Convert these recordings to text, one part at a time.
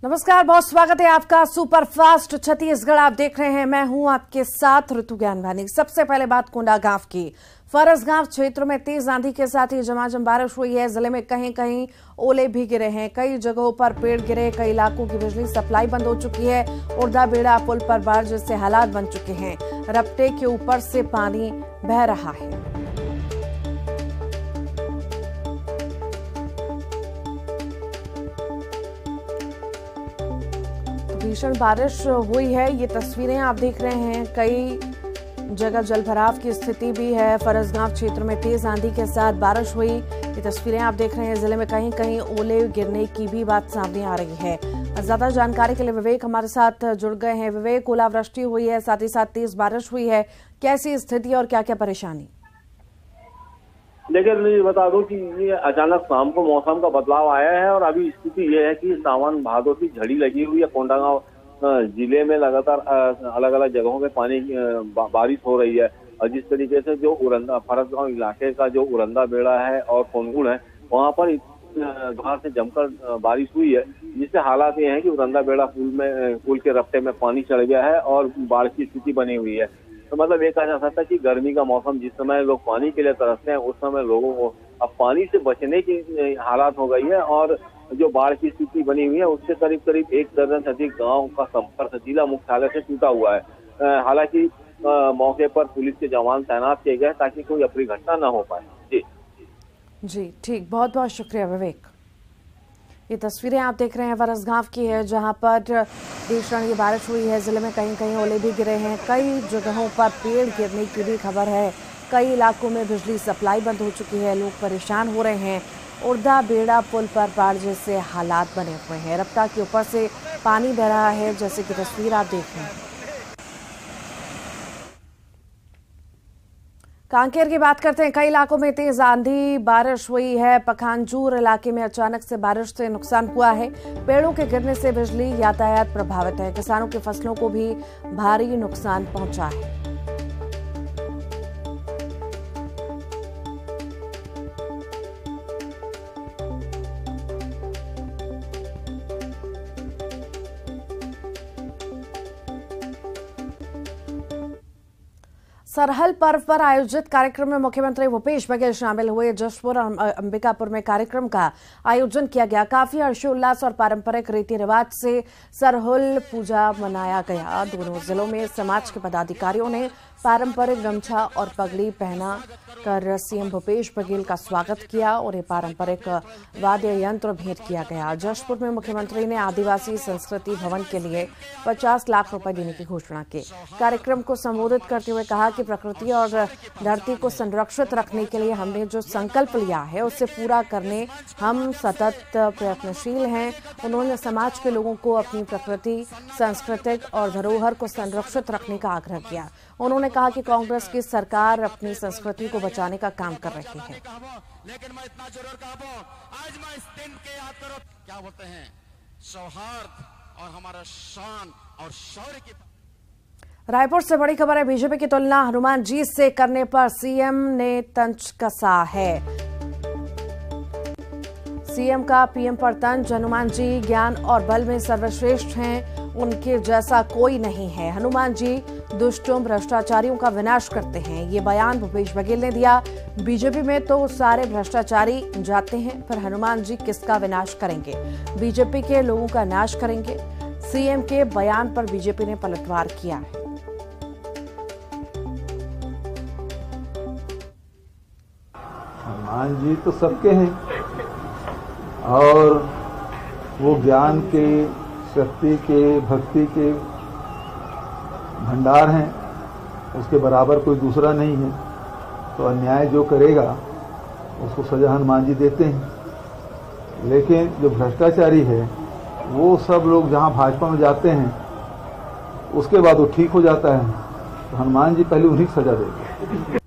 नमस्कार, बहुत स्वागत है आपका सुपरफास्ट छत्तीसगढ़। आप देख रहे हैं, मैं हूं आपके साथ ऋतु ज्ञानवानी। सबसे पहले बात कोंडागांव की। फरसगांव क्षेत्र में तेज आंधी के साथ ही झमाझम बारिश हुई है। जिले में कहीं कहीं ओले भी गिरे हैं, कई जगहों पर पेड़ गिरे, कई इलाकों की बिजली सप्लाई बंद हो चुकी है। उर्दा बेड़ा पुल पर बाढ़ जैसे हालात बन चुके हैं। रपटे के ऊपर से पानी बह रहा है। भीषण बारिश हुई है, ये तस्वीरें आप देख रहे हैं। कई जगह जलभराव की स्थिति भी है। फरसगांव क्षेत्र में तेज आंधी के साथ बारिश हुई, ये तस्वीरें आप देख रहे हैं। जिले में कहीं कहीं ओले गिरने की भी बात सामने आ रही है। ज्यादा जानकारी के लिए विवेक हमारे साथ जुड़ गए हैं। विवेक, ओलावृष्टि हुई है, साथ ही साथ तेज बारिश हुई है, कैसी स्थिति और क्या क्या परेशानी? देखिए, मैं बता दूं कि ये अचानक शाम को मौसम का बदलाव आया है और अभी स्थिति ये है कि सावन भादों की झड़ी लगी हुई है। कोंडागांव जिले में लगातार अलग अलग जगहों पे पानी बारिश हो रही है। और जिस तरीके से जो उरंदा फरसगांव इलाके का जो उरंदा बेड़ा है और कोनगुण है, वहाँ पर बाहर से जमकर बारिश हुई है, जिससे हालात ये हैं कि उरंदा बेड़ा पुल के रफ्ते में पानी चढ़ गया है और बाढ़ की स्थिति बनी हुई है। तो मतलब ये कहा जा सकता है कि गर्मी का मौसम, जिस समय लोग पानी के लिए तरसते हैं, उस समय लोगों को अब पानी से बचने की हालात हो गई है। और जो बाढ़ की स्थिति बनी हुई है, उससे करीब करीब 1 दर्जन से अधिक गाँव का संपर्क जिला मुख्यालय से टूटा हुआ है। हालांकि मौके पर पुलिस के जवान तैनात किए गए ताकि कोई अप्रिय घटना न हो पाए। जी ठीक, बहुत बहुत शुक्रिया विवेक। ये तस्वीरें आप देख रहे हैं फरसगांव की है, जहां पर भीषण ये बारिश हुई है। जिले में कहीं कहीं ओले भी गिरे हैं, कई जगहों पर पेड़ गिरने की भी खबर है। कई इलाकों में बिजली सप्लाई बंद हो चुकी है, लोग परेशान हो रहे हैं। उर्दा बेड़ा पुल पर बाढ़ जैसे हालात बने हुए हैं। रपटा के ऊपर से पानी बह रहा है, जैसे कि तस्वीर आप देख रहे हैं। कांकेर की बात करते हैं। कई इलाकों में तेज आंधी बारिश हुई है। पखानजूर इलाके में अचानक से बारिश से नुकसान हुआ है। पेड़ों के गिरने से बिजली यातायात प्रभावित है। किसानों की फसलों को भी भारी नुकसान पहुंचा है। सरहल पर्व पर आयोजित कार्यक्रम में मुख्यमंत्री भूपेश बघेल शामिल हुए। जशपुर और अंबिकापुर में कार्यक्रम का आयोजन किया गया। काफी हर्षोल्लास और पारंपरिक रीति रिवाज से सरहुल पूजा मनाया गया। दोनों जिलों में समाज के पदाधिकारियों ने पारंपरिक गमछा और पगड़ी पहना कर सीएम भूपेश बघेल का स्वागत किया और ये पारंपरिक वाद्य यंत्र भेंट किया गया। जशपुर में मुख्यमंत्री ने आदिवासी संस्कृति भवन के लिए 50 लाख रुपए देने की घोषणा की। कार्यक्रम को संबोधित करते हुए कहा कि प्रकृति और धरती को संरक्षित रखने के लिए हमने जो संकल्प लिया है, उसे पूरा करने हम सतत प्रयत्नशील हैं। उन्होंने समाज के लोगों को अपनी प्रकृति, सांस्कृतिक और धरोहर को संरक्षित रखने का आग्रह किया। उन्होंने कहा कि कांग्रेस की सरकार अपनी संस्कृति को बचाने का काम कर रही है। लेकिन मैं इतना जरूर कहूं, आज मैं इस दिन के याद करो, क्या बोलते हैं, सौहार्द और हमारा शान और शौर्य की। रायपुर से बड़ी खबर है। बीजेपी की तुलना हनुमान जी से करने पर सीएम ने तंज कसा है। सीएम का पीएम पर तंज। हनुमान जी ज्ञान और बल में सर्वश्रेष्ठ हैं, उनके जैसा कोई नहीं है। हनुमान जी दुष्टों भ्रष्टाचारियों का विनाश करते हैं, ये बयान भूपेश बघेल ने दिया। बीजेपी में तो सारे भ्रष्टाचारी जाते हैं, पर हनुमान जी किसका विनाश करेंगे? बीजेपी के लोगों का नाश करेंगे। सीएम के बयान पर बीजेपी ने पलटवार किया है। हनुमान जी तो सबके हैं और वो ज्ञान के, शक्ति के, भक्ति के भंडार हैं, उसके बराबर कोई दूसरा नहीं है। तो अन्याय जो करेगा उसको सजा हनुमान जी देते हैं। लेकिन जो भ्रष्टाचारी है, वो सब लोग जहां भाजपा में जाते हैं उसके बाद वो ठीक हो जाता है। तो हनुमान जी पहले उन्हीं को सजा देते।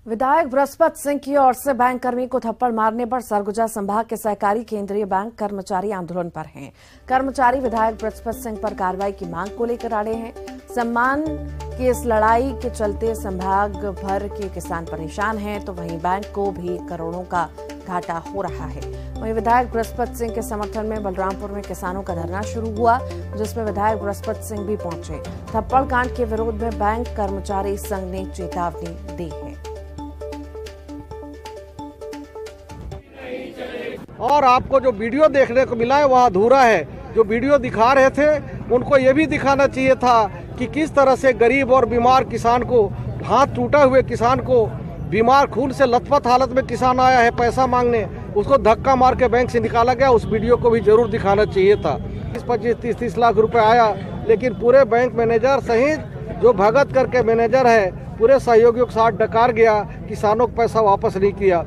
विधायक बृहस्पत सिंह की ओर से बैंक कर्मी को थप्पड़ मारने पर सरगुजा संभाग के सहकारी केंद्रीय बैंक कर्मचारी आंदोलन पर हैं। कर्मचारी विधायक बृहस्पत सिंह पर कार्रवाई की मांग को लेकर अड़े हैं। सम्मान की इस लड़ाई के चलते संभाग भर के किसान परेशान हैं, तो वहीं बैंक को भी करोड़ों का घाटा हो रहा है। वहीं विधायक बृहस्पति सिंह के समर्थन में बलरामपुर में किसानों का धरना शुरू हुआ, जिसमें विधायक बृहस्पति सिंह भी पहुंचे। थप्पड़ कांड के विरोध में बैंक कर्मचारी संघ ने चेतावनी दी है। और आपको जो वीडियो देखने को मिला है वह अधूरा है। जो वीडियो दिखा रहे थे उनको ये भी दिखाना चाहिए था कि किस तरह से गरीब और बीमार किसान को, हाथ टूटा हुए किसान को, बीमार खून से लथपथ हालत में किसान आया है पैसा मांगने, उसको धक्का मार के बैंक से निकाला गया। उस वीडियो को भी जरूर दिखाना चाहिए था। 25-30 लाख रुपए आया, लेकिन पूरे बैंक मैनेजर सहित जो भगत करके मैनेजर है पूरे सहयोगियों के साथ डकार गया, किसानों को पैसा वापस नहीं किया।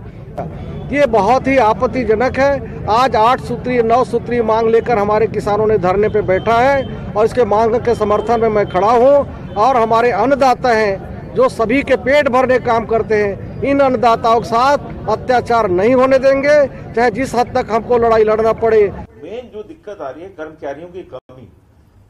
ये बहुत ही आपत्तिजनक है। आज 8 सूत्रीय 9 सूत्रीय मांग लेकर हमारे किसानों ने धरने पे बैठा है और इसके मांग के समर्थन में मैं खड़ा हूँ। और हमारे अन्नदाता हैं जो सभी के पेट भरने काम करते हैं, इन अन्नदाताओं के साथ अत्याचार नहीं होने देंगे, चाहे जिस हद तक हमको लड़ाई लड़ना पड़े। मेन जो दिक्कत आ रही है कर्मचारियों की कमी,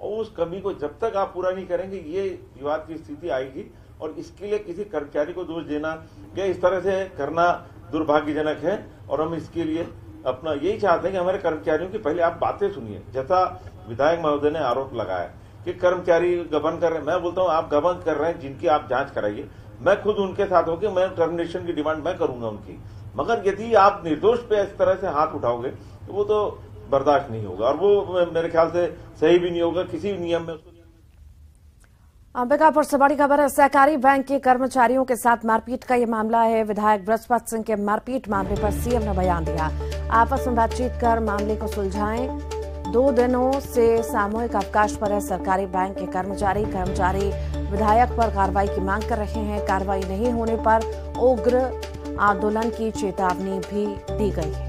और उस कमी को जब तक आप पूरा नहीं करेंगे ये विवाद की स्थिति आएगी। और इसके लिए किसी कर्मचारी को दोष देना या इस तरह से करना दुर्भाग्यजनक है। और हम इसके लिए अपना यही चाहते हैं कि हमारे कर्मचारियों की पहले आप बातें सुनिए। जैसा विधायक महोदय ने आरोप लगाया कि कर्मचारी गबन कर रहे हैं, मैं बोलता हूं आप गबन कर रहे हैं जिनकी आप जांच कराइए। मैं खुद उनके साथ होकर मैं टर्मिनेशन की डिमांड मैं करूंगा उनकी, मगर यदि आप निर्दोष पे इस तरह से हाथ उठाओगे तो वो तो बर्दाश्त नहीं होगा और वो मेरे ख्याल से सही भी नहीं होगा किसी भी नियम में। अंबिकापुर से बड़ी खबर है। सहकारी बैंक के कर्मचारियों के साथ मारपीट का ये मामला है। विधायक बृहस्पति सिंह के मारपीट मामले पर सीएम ने बयान दिया, आपस में बातचीत कर मामले को सुलझाएं। 2 दिनों से सामूहिक अवकाश पर है सरकारी बैंक के कर्मचारी विधायक पर कार्रवाई की मांग कर रहे हैं। कार्रवाई नहीं होने पर उग्र आंदोलन की चेतावनी भी दी गई है।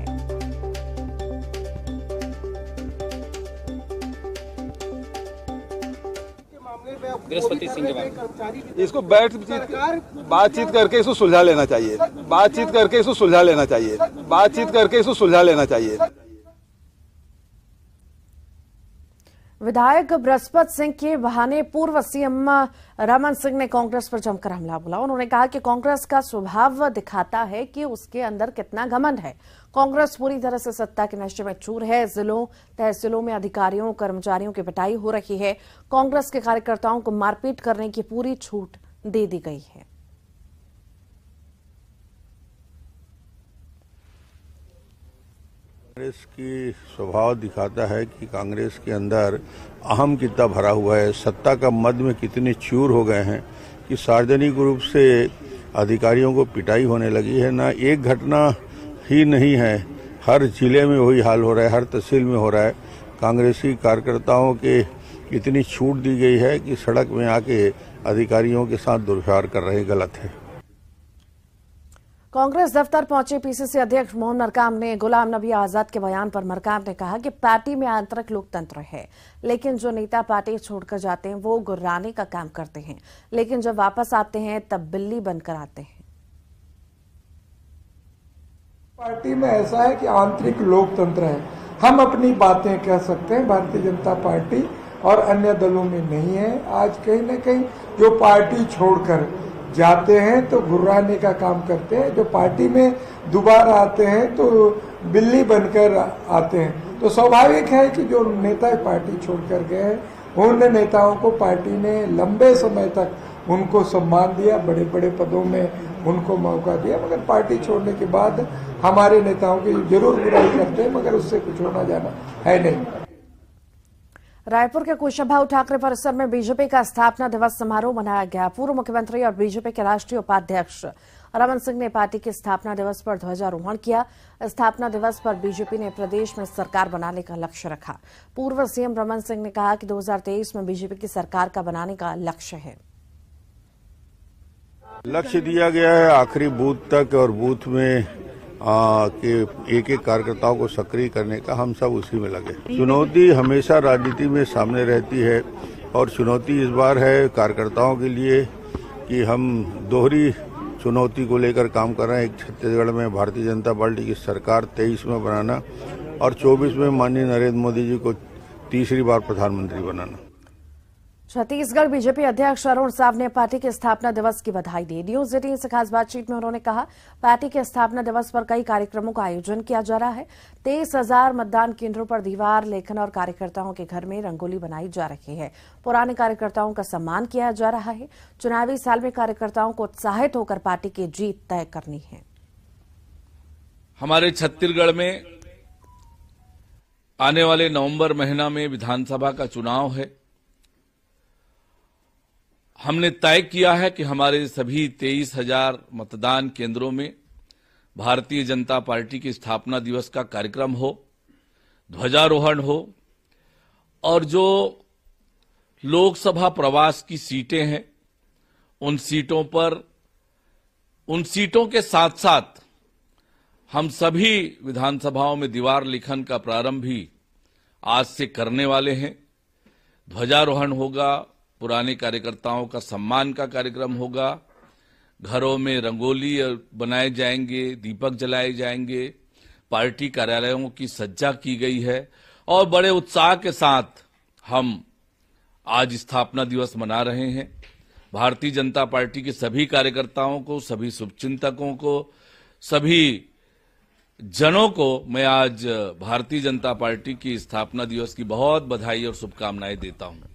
बृहस्पति सिंह के बारे इसको बातचीत करके इसको सुलझा लेना चाहिए। बातचीत करके इसको सुलझा लेना चाहिए। बातचीत करके इसको सुलझा लेना चाहिए। विधायक बृहस्पति सिंह के बहाने पूर्व सीएम रमन सिंह ने कांग्रेस पर जमकर हमला बोला। उन्होंने कहा कि कांग्रेस का स्वभाव दिखाता है कि उसके अंदर कितना घमंड है। कांग्रेस पूरी तरह से सत्ता के नशे में चूर है। जिलों तहसीलों में अधिकारियों कर्मचारियों की पिटाई हो रही है। कांग्रेस के कार्यकर्ताओं को मारपीट करने की पूरी छूट दे दी गई है। कांग्रेस की स्वभाव दिखाता है कि कांग्रेस के अंदर अहम कितना भरा हुआ है, सत्ता का मद में कितने चूर हो गए हैं कि सार्वजनिक रूप से अधिकारियों को पिटाई होने लगी है। ना एक घटना ही नहीं है, हर जिले में वही हाल हो रहा है, हर तहसील में हो रहा है। कांग्रेसी कार्यकर्ताओं के इतनी छूट दी गई है कि सड़क में आके अधिकारियों के साथ दुर्व्यवहार कर रहे, गलत है। कांग्रेस दफ्तर पहुंचे पीसीसी अध्यक्ष मोहन मरकाम ने गुलाम नबी आजाद के बयान पर मरकाम ने कहा कि पार्टी में आंतरिक लोकतंत्र है, लेकिन जो नेता पार्टी छोड़कर जाते हैं वो गुर्राने का काम करते हैं, लेकिन जब वापस आते हैं तब बिल्ली बनकर आते हैं। पार्टी में ऐसा है कि आंतरिक लोकतंत्र है, हम अपनी बातें कह सकते हैं। भारतीय जनता पार्टी और अन्य दलों में नहीं है। आज कहीं न कहीं जो पार्टी छोड़कर जाते हैं तो गुर्राने का काम करते हैं, जो पार्टी में दोबारा आते हैं तो बिल्ली बनकर आते हैं। तो स्वाभाविक है कि जो नेता पार्टी छोड़कर गए हैं उन नेताओं को पार्टी ने लंबे समय तक उनको सम्मान दिया, बड़े बड़े पदों में उनको मौका दिया, मगर पार्टी छोड़ने के बाद हमारे नेताओं की जरूर बुराई करते हैं, मगर उससे कुछ होना जाना है नहीं। रायपुर के कुशाभाऊ ठाकरे परिसर में बीजेपी का स्थापना दिवस समारोह मनाया गया। पूर्व मुख्यमंत्री और बीजेपी के राष्ट्रीय उपाध्यक्ष रमन सिंह ने पार्टी के स्थापना दिवस पर ध्वजारोहण किया। स्थापना दिवस पर बीजेपी ने प्रदेश में सरकार बनाने का लक्ष्य रखा। पूर्व सीएम रमन सिंह ने कहा कि 2023 में बीजेपी की सरकार का बनाने का लक्ष्य है। लक्ष्य दिया गया है आखिरी बूथ तक, और बूथ में के एक एक कार्यकर्ताओं को सक्रिय करने का, हम सब उसी में लगे। चुनौती हमेशा राजनीति में सामने रहती है, और चुनौती इस बार है कार्यकर्ताओं के लिए कि हम दोहरी चुनौती को लेकर काम कर रहे हैं। एक छत्तीसगढ़ में भारतीय जनता पार्टी की सरकार 23 में बनाना, और 24 में माननीय नरेंद्र मोदी जी को तीसरी बार प्रधानमंत्री बनाना। छत्तीसगढ़ बीजेपी अध्यक्ष अरुण साव ने पार्टी के स्थापना दिवस की बधाई दी। न्यूज 18 से खास बातचीत में उन्होंने कहा, पार्टी के स्थापना दिवस पर कई कार्यक्रमों का आयोजन किया जा रहा है। 23,000 मतदान केंद्रों पर दीवार लेखन और कार्यकर्ताओं के घर में रंगोली बनाई जा रही है। पुराने कार्यकर्ताओं का सम्मान किया जा रहा है। चुनावी साल में कार्यकर्ताओं को उत्साहित होकर पार्टी की जीत तय करनी है। हमारे छत्तीसगढ़ में आने वाले नवंबर महीना में विधानसभा का चुनाव है। हमने तय किया है कि हमारे सभी 23,000 मतदान केंद्रों में भारतीय जनता पार्टी की स्थापना दिवस का कार्यक्रम हो, ध्वजारोहण हो और जो लोकसभा प्रवास की सीटें हैं उन सीटों के साथ साथ हम सभी विधानसभाओं में दीवार लेखन का प्रारंभ भी आज से करने वाले हैं। ध्वजारोहण होगा, पुराने कार्यकर्ताओं का सम्मान का कार्यक्रम होगा, घरों में रंगोली बनाए जाएंगे, दीपक जलाए जाएंगे, पार्टी कार्यालयों की सज्जा की गई है और बड़े उत्साह के साथ हम आज स्थापना दिवस मना रहे हैं। भारतीय जनता पार्टी के सभी कार्यकर्ताओं को, सभी शुभचिंतकों को, सभी जनों को मैं आज भारतीय जनता पार्टी की स्थापना दिवस की बहुत बधाई और शुभकामनाएं देता हूं।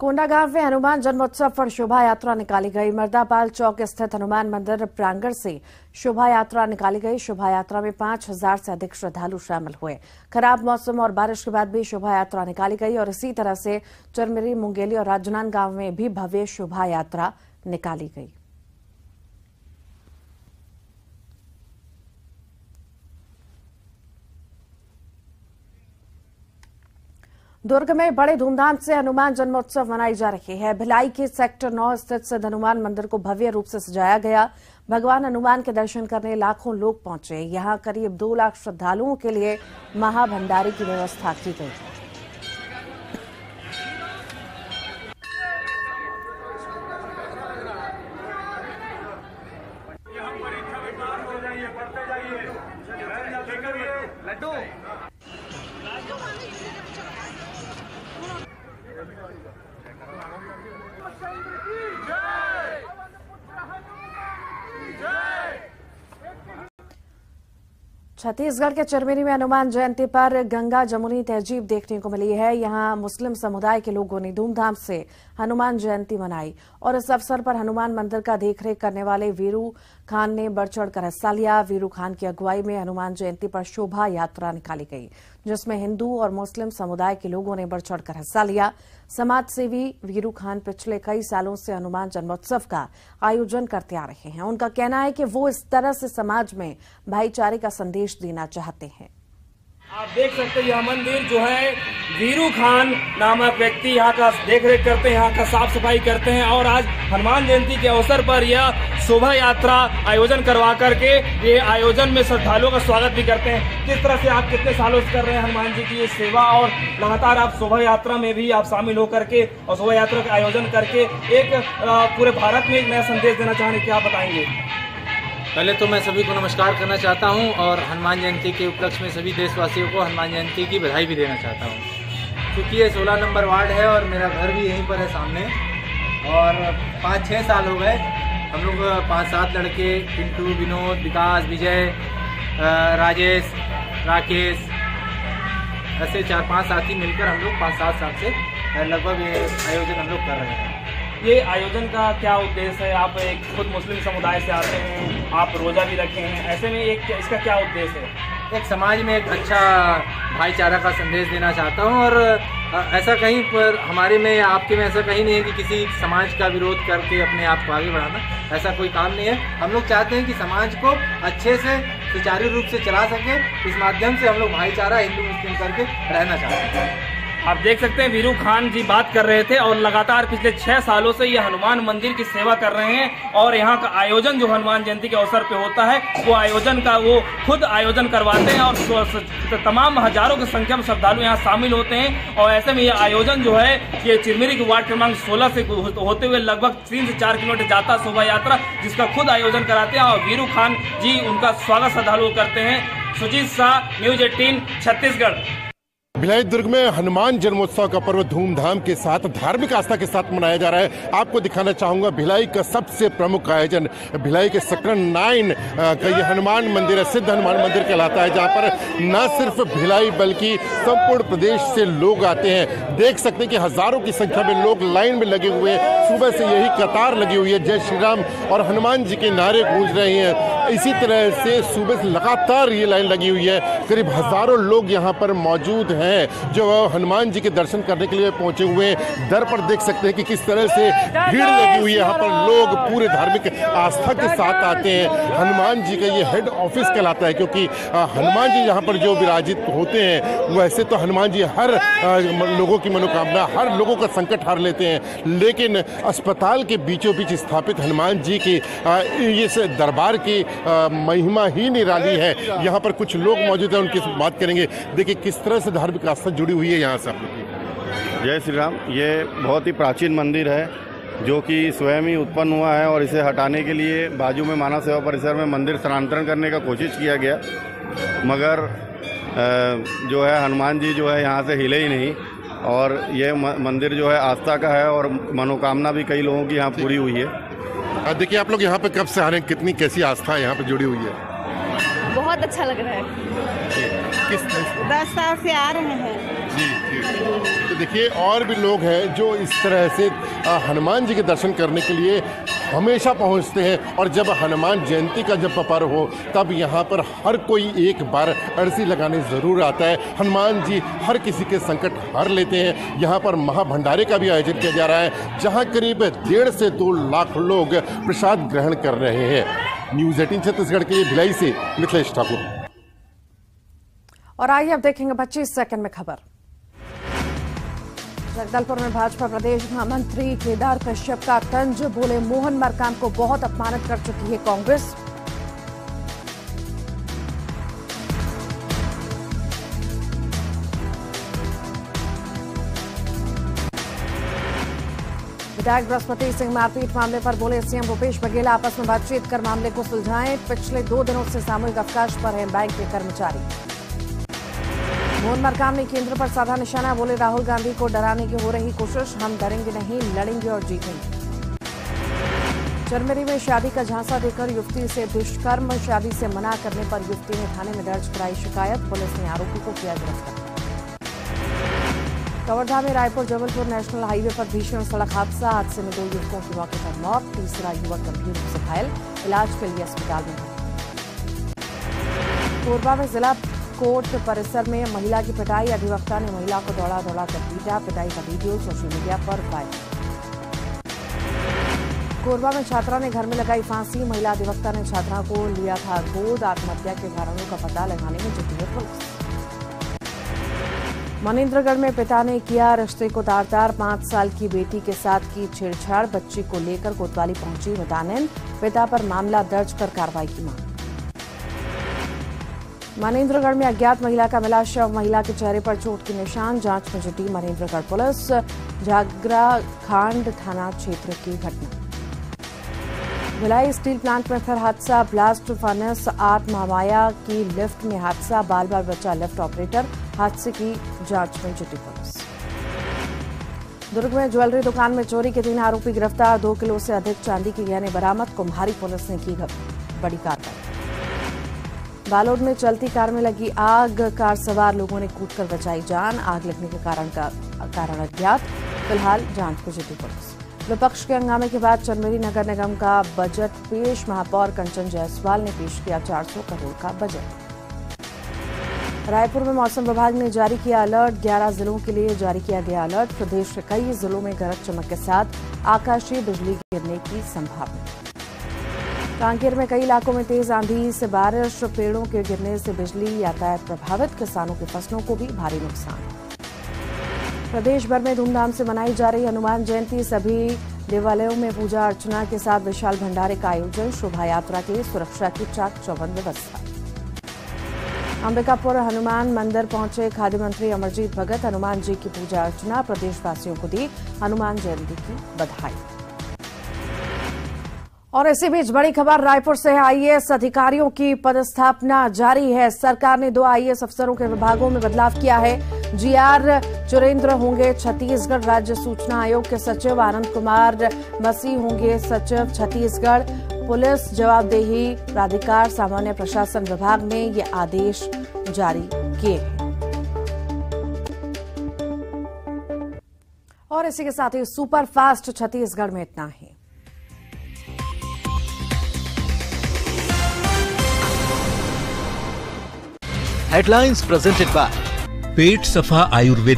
कोंडागांव में हनुमान जन्मोत्सव पर शोभा यात्रा निकाली गई। मर्दापाल चौक स्थित हनुमान मंदिर प्रांगण से शोभा यात्रा निकाली गई। शोभा यात्रा में 5,000 से अधिक श्रद्धालु शामिल हुए। खराब मौसम और बारिश के बाद भी शोभा यात्रा निकाली गई और इसी तरह से चरमिरी, मुंगेली और राजनांदगांव में भी भव्य शोभा यात्रा निकाली गई। दुर्ग में बड़े धूमधाम से हनुमान जन्मोत्सव मनाई जा रही है। भिलाई के सेक्टर 9 स्थित सिद्ध हनुमान मंदिर को भव्य रूप से सजाया गया। भगवान हनुमान के दर्शन करने लाखों लोग पहुंचे। यहां करीब 2 लाख श्रद्धालुओं के लिए महाभंडारी की व्यवस्था की गई। छत्तीसगढ़ के चरमेरी में हनुमान जयंती पर गंगा जमुनी तहजीब देखने को मिली है। यहां मुस्लिम समुदाय के लोगों ने धूमधाम से हनुमान जयंती मनाई और इस अवसर पर हनुमान मंदिर का देखरेख करने वाले वीरू खान ने बढ़ चढ़कर हिस्सा लिया। वीरू खान की अगुवाई में हनुमान जयंती पर शोभा यात्रा निकाली गई, जिसमें हिंदू और मुस्लिम समुदाय के लोगों ने बढ़ चढ़कर हिस्सा लिया। समाज सेवी वीरू खान पिछले कई सालों से हनुमान जन्मोत्सव का आयोजन करते आ रहे हैं। उनका कहना है कि वो इस तरह से समाज में भाईचारे का संदेश देना चाहते हैं। आप देख सकते हैं यह मंदिर जो है वीरू खान नामक व्यक्ति यहाँ का देखरेख करते हैं, यहाँ का साफ सफाई करते हैं और आज हनुमान जयंती के अवसर पर यह शोभा यात्रा आयोजन करवा करके ये आयोजन में श्रद्धालुओं का स्वागत भी करते हैं। किस तरह से आप कितने सालों से कर रहे हैं हनुमान जी की ये सेवा और लगातार आप शोभा यात्रा में भी आप शामिल होकर के और शोभा यात्रा का आयोजन करके एक पूरे भारत में एक नया संदेश देना चाहेंगे, क्या बताएंगे? पहले तो मैं सभी को नमस्कार करना चाहता हूं और हनुमान जयंती के उपलक्ष्य में सभी देशवासियों को हनुमान जयंती की बधाई भी देना चाहता हूं। क्योंकि ये 16 नंबर वार्ड है और मेरा घर भी यहीं पर है सामने और 5-6 साल हो गए। हम लोग 5-7 लड़के, पिंटू, विनोद, विकास, विजय, राजेश, राकेश, ऐसे 4-5 साथी मिलकर हम लोग 5-7 साल से लगभग ये आयोजन हम लोग कर रहे हैं। ये आयोजन का क्या उद्देश्य है? आप एक खुद मुस्लिम समुदाय से आते हैं, आप रोजा भी रखे हैं, ऐसे में इसका क्या उद्देश्य है? एक समाज में एक अच्छा भाईचारा का संदेश देना चाहता हूं और ऐसा कहीं पर हमारे में आपके में ऐसा कहीं नहीं है कि किसी समाज का विरोध करके अपने आप को आगे बढ़ाना, ऐसा कोई काम नहीं है। हम लोग चाहते हैं कि समाज को अच्छे से सुचारू रूप से चला सके। इस माध्यम से हम लोग भाईचारा हिंदू मुस्लिम करके रहना चाहते हैं। आप देख सकते हैं वीरू खान जी बात कर रहे थे और लगातार पिछले 6 सालों से ये हनुमान मंदिर की सेवा कर रहे हैं और यहाँ का आयोजन जो हनुमान जयंती के अवसर पे होता है वो आयोजन का वो खुद आयोजन करवाते हैं और तमाम हजारों की संख्या में श्रद्धालु यहाँ शामिल होते हैं। और ऐसे में ये आयोजन जो है ये चिरमिरी के वार्ड क्रमांक 16 से होते हुए लगभग 3 से 4 किलोमीटर जाता शोभा यात्रा, जिसका खुद आयोजन कराते हैं और वीरू खान जी उनका स्वागत श्रद्धालु करते हैं। सुजीत शाह, न्यूज 18 छत्तीसगढ़। भिलाई दुर्ग में हनुमान जन्मोत्सव का पर्व धूमधाम के साथ धार्मिक आस्था के साथ मनाया जा रहा है। आपको दिखाना चाहूंगा भिलाई का सबसे प्रमुख आयोजन भिलाई के सेक्टर 9 का ये हनुमान मंदिर है, सिद्ध हनुमान मंदिर कहलाता है, जहां पर न सिर्फ भिलाई बल्कि संपूर्ण प्रदेश से लोग आते हैं। देख सकते हैं कि हजारों की संख्या में लोग लाइन में लगे हुए, सुबह से यही कतार लगी हुई है, जय श्री राम और हनुमान जी के नारे गूंज रहे हैं। इसी तरह से सुबह से लगातार ये लाइन लगी हुई है, करीब हजारों लोग यहाँ पर मौजूद हैं जो हनुमान जी के दर्शन करने के लिए पहुंचे हुए हैं। दर पर देख सकते हैं कि किस तरह से भीड़ लगी हुई है, यहाँ पर लोग पूरे धार्मिक आस्था के साथ आते हैं। हनुमान जी का ये हेड ऑफिस कहलाता है, क्योंकि हनुमान जी यहाँ पर जो विराजित होते हैं, वैसे तो हनुमान जी हर लोगों की मनोकामना, हर लोगों का संकट हार लेते हैं, लेकिन अस्पताल के बीचों बीच स्थापित हनुमान जी की इस दरबार की महिमा ही निराली है। यहाँ पर कुछ लोग मौजूद हैं, उनकी बात करेंगे। देखिए किस तरह से धार्मिक आस्था जुड़ी हुई है यहाँ से। जय श्री राम। ये बहुत ही प्राचीन मंदिर है जो कि स्वयं ही उत्पन्न हुआ है और इसे हटाने के लिए बाजू में मानव सेवा परिसर में मंदिर स्थानांतरण करने का कोशिश किया गया, मगर जो है हनुमान जी जो है यहाँ से हिले ही नहीं। और ये मंदिर जो है आस्था का है और मनोकामना भी कई लोगों की यहाँ पूरी हुई है। देखिए आप लोग यहाँ पे कब से आ रहे हैं, कितनी कैसी आस्था यहाँ पे जुड़ी हुई है? बहुत अच्छा लग रहा है। किस 10 साल से आ रहे हैं। जी जी। तो देखिए और भी लोग हैं जो इस तरह से हनुमान जी के दर्शन करने के लिए हमेशा पहुंचते हैं, और जब हनुमान जयंती का जब पर्व हो तब यहाँ पर हर कोई एक बार अर्जी लगाने ज़रूर आता है। हनुमान जी हर किसी के संकट हर लेते हैं। यहाँ पर महाभंडारे का भी आयोजन किया जा रहा है, जहाँ करीब 1.5 से 2 लाख लोग प्रसाद ग्रहण कर रहे हैं। न्यूज़ 18 छत्तीसगढ़ के लिए भिलाई से मिथिलेश ठाकुर। और आइए अब देखेंगे 25 सेकंड में खबर। जगदलपुर में भाजपा प्रदेश महामंत्री केदार कश्यप का तंज, बोले मोहन मरकाम को बहुत अपमानित कर चुकी है कांग्रेस। विधायक बृहस्पति सिंह मारपीट मामले पर बोले सीएम भूपेश बघेल आपस में बातचीत कर मामले को सुलझाएं। पिछले 2 दिनों से सामूहिक अवकाश पर हैं बैंक के कर्मचारी। मोहन मरकाम ने केंद्र पर साधा निशाना, बोले राहुल गांधी को डराने की हो रही कोशिश, हम डरेंगे नहीं, लड़ेंगे और जीतेंगे। चरमेरी में शादी का झांसा देकर युवती से दुष्कर्म, शादी से मना करने पर युवती ने थाने में दर्ज कराई शिकायत, पुलिस ने आरोपी को किया गिरफ्तार। कवर्धा में रायपुर जबलपुर नेशनल हाईवे पर भीषण सड़क हादसे में 2 युवकों की मौके पर मौत, तीसरा युवक गंभीर रूप से घायल, इलाज के लिए अस्पताल में भर्ती। कोरबा में जिला कोर्ट परिसर में महिला की पिटाई, अधिवक्ता ने महिला को दौड़ा कर पीटा, पिटाई का वीडियो सोशल मीडिया पर वायरल। कोरबा में छात्रा ने घर में लगाई फांसी, महिला अधिवक्ता ने छात्रा को लिया था गोद, आत्महत्या के कारणों का पता लगाने में जुटी है पुलिस। मनेन्द्रगढ़ में पिता ने किया रिश्ते को तार-तार, 5 साल की बेटी के साथ की छेड़छाड़, बच्ची को लेकर कोतवाली पहुंची मुतानिन, पिता पर मामला दर्ज कर कार्रवाई की मांग। मनेन्द्रगढ़ में अज्ञात महिला का मिला शव, महिला के चेहरे पर चोट के निशान, जांच में जुटी मनेन्द्रगढ़ पुलिस। जागरा खांड थाना क्षेत्र की घटना। भिलाई स्टील प्लांट में फिर हादसा, ब्लास्ट फर्नेस 8 महामाया की लिफ्ट में हादसा, बाल बाल बचा लिफ्ट ऑपरेटर, हादसे की जांच में जुटी पुलिस। दुर्ग में ज्वेलरी दुकान में चोरी के 3 आरोपी गिरफ्तार, 2 किलो से अधिक चांदी के गहने बरामद, कुम्हारी पुलिस ने की बड़ी कार्रवाई। बालोद में चलती कार में लगी आग, कार सवार लोगों ने कूदकर बचाई जान, आग लगने के कारण अज्ञात, फिलहाल जांच में जुटी पुलिस। विपक्ष के हंगामे के बाद चरमेरी नगर निगम का बजट पेश, महापौर कंचन जायसवाल ने पेश किया 400 करोड़ का बजट। रायपुर में मौसम विभाग ने जारी किया अलर्ट, 11 जिलों के लिए जारी किया गया अलर्ट, प्रदेश के कई जिलों में गरज चमक के साथ आकाशीय बिजली गिरने की संभावना। कांकेर में कई इलाकों में तेज आंधी से बारिश, पेड़ों के गिरने से बिजली, यातायात प्रभावित, किसानों की फसलों को भी भारी नुकसान। प्रदेश भर में धूमधाम से मनाई जा रही हनुमान जयंती, सभी देवालयों में पूजा अर्चना के साथ विशाल भंडारे का आयोजन, शोभा यात्रा के लिए सुरक्षा की चाक चौबंद व्यवस्था। अंबिकापुर हनुमान मंदिर पहुंचे खाद्य मंत्री अमरजीत भगत, हनुमान जी की पूजा अर्चना, प्रदेशवासियों को दी हनुमान जयंती की बधाई। और इसी बीच बड़ी खबर रायपुर से है। आईएएस अधिकारियों की पदस्थापना जारी है। सरकार ने 2 आईएएस अफसरों के विभागों में बदलाव किया है। जीआर चुरेंद्र होंगे छत्तीसगढ़ राज्य सूचना आयोग के सचिव, आनंद कुमार मसीह होंगे सचिव छत्तीसगढ़ पुलिस जवाबदेही प्राधिकार सामान्य प्रशासन विभाग ने ये आदेश जारी किए हैं। और इसी के साथ ही सुपर फास्ट छत्तीसगढ़ में इतना ही। हेडलाइंस प्रेजेंटेड बाय पेट सफा आयुर्वेद।